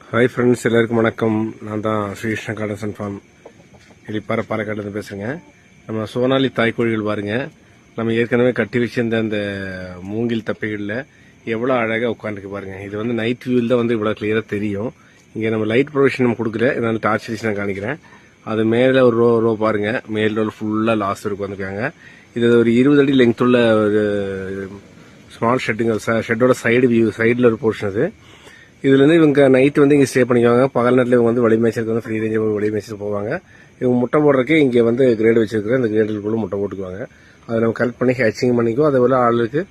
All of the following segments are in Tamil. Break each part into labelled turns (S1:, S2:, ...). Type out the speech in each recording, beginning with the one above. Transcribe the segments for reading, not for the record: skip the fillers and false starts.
S1: ஹாய் ஃப்ரெண்ட்ஸ், எல்லாருக்கும் வணக்கம். நான் தான் ஸ்ரீகிருஷ்ண கார்டன்ஸ் அண்ட் ஃபார்ம் எலிப்பாறை பாறைக்காட்டிலேருந்து பேசுகிறேங்க. நம்ம சோனாலி தாய்க்கோழிகள் பாருங்க, நம்ம ஏற்கனவே கட்டி வச்சிருந்த அந்த மூங்கில் தப்பைகளில் எவ்வளோ அழகாக உட்காந்துருக்கு பாருங்க. இது வந்து நைட் வியூவில் தான் வந்து இவ்வளோ கிளியராக தெரியும். இங்கே நம்ம லைட் ப்ரொவிஷன் நம்ம கொடுக்கல, இதனால டார்ச் அடிச்சு நான் காணிக்கிறேன். அது மேலே ஒரு ரோ பாருங்க, மேல் ரோல் ஃபுல்லாக லாஸ்ட் வரைக்கும் வந்துருக்காங்க. இது ஒரு 20 அடி லெங்த் உள்ள ஒரு ஸ்மால் ஷெட்டுங்க. ஷெட்டோட சைடு வியூ, சைடில் ஒரு போர்ஷன் அது. இதுல இருந்து இவங்க நைட் வந்து இங்க ஸ்டே பண்ணிக்குவாங்க. பகல் நேரத்தில் இவங்க வந்து வெளி மேய்ச்சலுக்கு வந்து ஃப்ரீ ரேஞ்ச் வெளி மேய்ச்சல் போவாங்க. இவங்க முட்டை போடுறதுக்கு இங்கே வந்து கிரேடு வச்சிருக்கிற இந்த கிரேடுக்குள்ள முட்டை போட்டுக்குவாங்க. அதை நம்ம கலெக்ட் பண்ணி ஹேச்சிங் பண்ணிக்குவோம். அதே போல ஆளுக்கு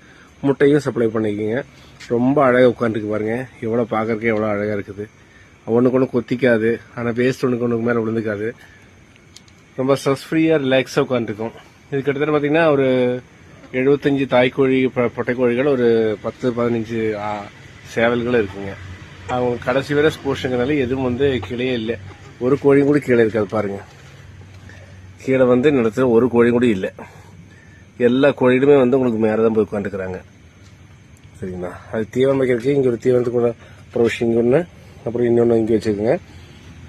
S1: முட்டையும் சப்ளை பண்ணிக்குங்க. ரொம்ப அழகாக உட்காந்துருக்கு பாருங்க, எவ்வளோ பார்க்கறதுக்கு எவ்வளோ அழகாக இருக்குது. ஒன்றுக்கு ஒன்று கொத்திக்காது, ஆனால் வேஸ்ட் ஒன்றுக்கு மேலே விழுந்துக்காது. ரொம்ப ஸ்ட்ரெஸ் ஃப்ரீயாக ரிலாக்ஸாக உட்காந்துருக்கும். இது கிட்டத்தட்ட பார்த்தீங்கன்னா ஒரு 75 தாய்க்கோழி பொட்டைக்கோழிகள், ஒரு 10-15 சேவல்களும் இருக்குங்க. அவங்க கடைசி வரை போஷங்கனால எதுவும் வந்து கீழே இல்லை. ஒரு கோழியும் கூட கீழே இருக்காது பாருங்க. கீழே வந்து நிலத்துல ஒரு கோழியும் கூட இல்லை. எல்லா கோழியுமே வந்து உங்களுக்கு மேலே தான் போய் உட்காந்துக்கிறாங்க. சரிங்களா? அது தீவனம் வைக்கிறதுக்கு இங்கே ஒரு தீவனத்துக்கு ப்ரொவிஷன் ஒன்று, அப்புறம் இன்னொன்று இங்கே வச்சுக்கோங்க.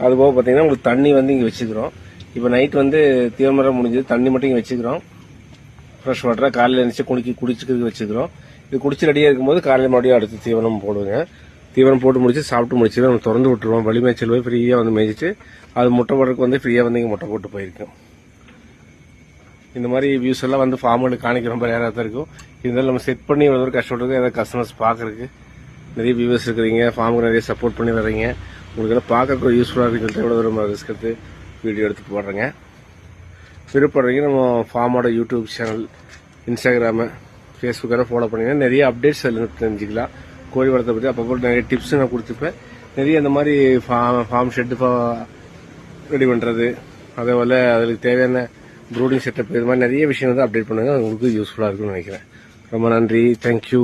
S1: அதுபோக பார்த்தீங்கன்னா உங்களுக்கு தண்ணி வந்து இங்கே வச்சுக்கிறோம். இப்போ நைட் வந்து தீவனம் முடிஞ்சது, தண்ணி மட்டும் இங்கே வச்சுக்கிறோம். ஃப்ரெஷ் வாட்டராக காலையில் எழுந்துச்சு குடிச்சுக்கிறதுக்கு வச்சுக்கிறோம். இது குடிச்சு ரெடியாக இருக்கும்போது காலையில் மறுபடியும் அடுத்து தீவனம் போடுவோங்க. தீவனம் போட்டு முடிச்சு சாப்பிட்டு முடிச்சு நம்ம திறந்து விட்டுருவோம். வழி மேய்ச்சல் போய் ஃப்ரீயாக வந்து மேய்ச்சிட்டு அது முட்டை போடுறதுக்கு வந்து ஃப்ரீயாக வந்து இங்கே முட்டை போட்டு போயிருக்கோம். இந்த மாதிரி வியூஸ் எல்லாம் வந்து ஃபார்முக்கு காணிக்க ரொம்ப ரேராக தான் இருக்கும். இருந்தாலும் நம்ம செட் பண்ணி இவ்வளோ தூரம் கஷ்டப்பட்டு ஏதாவது கஸ்டமர்ஸ் பார்க்கறதுக்கு நிறைய வியூவர்ஸ் இருக்கிறீங்க, ஃபார்முக்கு நிறைய சப்போர்ட் பண்ணி வர்றீங்க. உங்களுக்கு எல்லாம் பார்க்கறதுக்கு யூஸ்ஃபுல்லாக இருக்குன்னு சொல்லிட்டு எவ்வளோ தூரம் ரிஸ்க் எடுத்து வீடியோ எடுத்து போடுறேங்க. விருப்பப்படுறீங்க நம்ம ஃபார்மோட யூடியூப் சேனல், இன்ஸ்டாகிராமு, ஃபேஸ்புக்கெல்லாம் ஃபாலோ பண்ணிங்கன்னா நிறைய அப்டேட்ஸ் அதில் தெரிஞ்சுக்கலாம். கோழி வளர்த்த பற்றி அப்பப்போ நிறைய டிப்ஸ் நான் கொடுத்துப்பேன். நிறைய இந்த மாதிரி ஃபார்ம் ஷெட்டு ரெடி பண்ணுறது, அதே போல் அதுக்கு தேவையான ப்ரூடிங் செட்டப், இது மாதிரி நிறைய விஷயம் வந்து அப்டேட் பண்ணுங்க. உங்களுக்கு யூஸ்ஃபுல்லாக இருக்கும்னு நினைக்கிறேன். ரொம்ப நன்றி, தேங்க்யூ.